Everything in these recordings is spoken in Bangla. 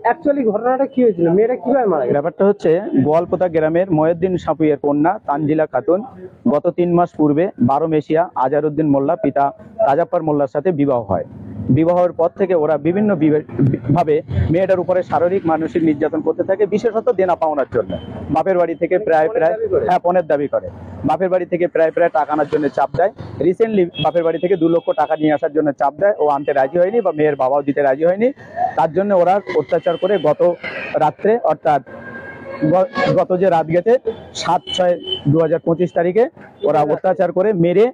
অ্যাকচুয়ালি ঘটনাটা কি হয়েছিল, মেয়েটা কিভাবে মারা গেল? ব্যাপারটা হচ্ছে গোয়ালপোতা গ্রামের মহিউদ্দিন সাপুইয়ের কন্যা তানজিলা খাতুন গত 3 মাস পূর্বে 12 মেশিয়া আজারউদ্দিন মোল্লা পিতা রাজাপ্পার মোল্লার সাথে বিবাহ হয়। বিবাহের পর থেকে ওরা বিভিন্ন ভাবে মেয়েটার উপরে শারীরিক মানসিক নির্যাতন করতে থাকে, বিশেষত দেনা পাওনার জন্য। বাপের বাড়ি থেকে প্রায় হ্যাঁ পণের দাবি করে। বাপের বাড়ি থেকে প্রায় টাকা আনার জন্য চাপ দেয়। রিসেন্টলি বাপের বাড়ি থেকে 2 লক্ষ টাকা নিয়ে আসার জন্য চাপ দেয়, ও আনতে রাজি হয়নি বা মেয়ের বাবাও দিতে রাজি হয়নি। তার জন্য ওরা অত্যাচার করে গত রাত্রে অর্থাৎ গত যে রাত গেছে 7/6/2025 তারিখে ওরা অত্যাচার করে মেরে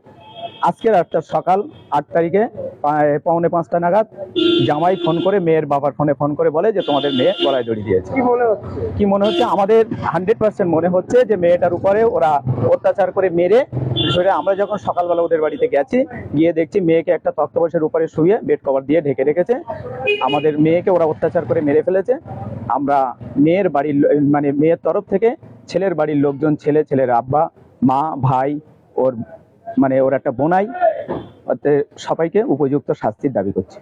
আজকের সকাল 8 তারিখে 4:45 নাগাদ জামাই ফোন করে মেয়ের বাবার ফোন করে বলে যে তোমাদের মেয়ে গলায় দড়ি দিয়েছে। কি মনে হচ্ছে আমাদের 100% মনে হচ্ছে যে মেয়েটার উপরে ওরা অত্যাচার করে মেরে সেটা। আমরা যখন সকালবেলা ওদের বাড়িতে গেছি, গিয়ে দেখছি মেয়েকে একটা তক্তপোষের উপরে শুয়ে বেড কভার দিয়ে ঢেকে রেখেছে। আমাদের মেয়েকে ওরা অত্যাচার করে মেরে ফেলেছে। আমরা মেয়ের বাড়ির মানে মেয়ের তরফ থেকে ছেলের বাড়ির লোকজন, ছেলের আব্বা, মা, ভাই, ওর মানে ওর একটা বোনাই, সবাইকে উপযুক্ত শাস্তির দাবি করছি।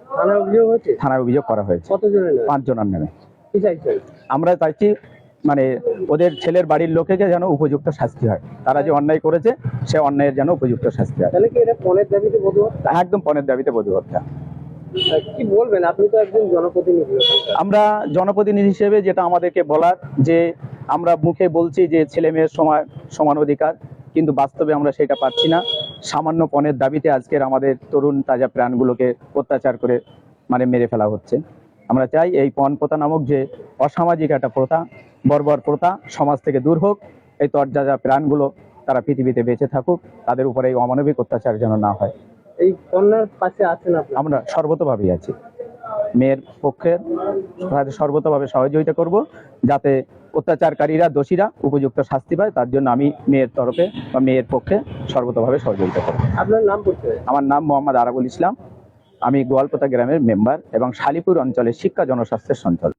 থানায় অভিযোগ করা হয়েছে। 5 জনের নামে। আমরা চাইছি মানে ওদের ছেলের বাড়ির লোকেকে যেন উপযুক্ত শাস্তি হয়, তারা যে অন্যায় করেছে সে অন্যায়ের যেন উপযুক্ত শাস্তি হয়। একদম পণের দাবিতে বধূ হত্যা। কি বলবেন, আপনি তো একজন জনপ্রতিনিধি। আমরা জনপ্রতিনিধি হিসেবে যেটা আমাদেরকে বলার, যে আমরা মুখে বলছি যে ছেলে মেয়ের সমান অধিকার, কিন্তু বাস্তবে আমরা সেটা পাচ্ছি না। সামান্য পণের দাবিতে আজকের আমাদের তরুণ তাজা প্রাণগুলোকে অত্যাচার করে মানে মেরে ফেলা হচ্ছে। আমরা চাই এই পণ প্রথা নামক যে অসামাজিক একটা প্রথা, বর্বর প্রথা সমাজ থেকে দূর হোক। এই তরতাজা প্রাণগুলো তারা পৃথিবীতে বেঁচে থাকুক, তাদের উপরে এই অমানবিক অত্যাচার যেন না হয়। এই কন্যার পাশে আছেন আমরা সর্বতভাবেই আছি। মেয়ের পক্ষে সর্বতভাবে সহযোগিতা করব, যাতে অত্যাচারকারীরা, দোষীরা উপযুক্ত শাস্তি পায়। তার জন্য আমি মেয়ের তরফে বা মেয়ের পক্ষে সর্বতভাবে সহযোগিতা করব। আপনার নাম পরিচয়? আমার নাম মোহাম্মদ আরাবুল ইসলাম। আমি গোয়ালপোতা গ্রামের মেম্বার এবং শালিপুর অঞ্চলের শিক্ষা জনস্বাস্থ্যের সঞ্চালক।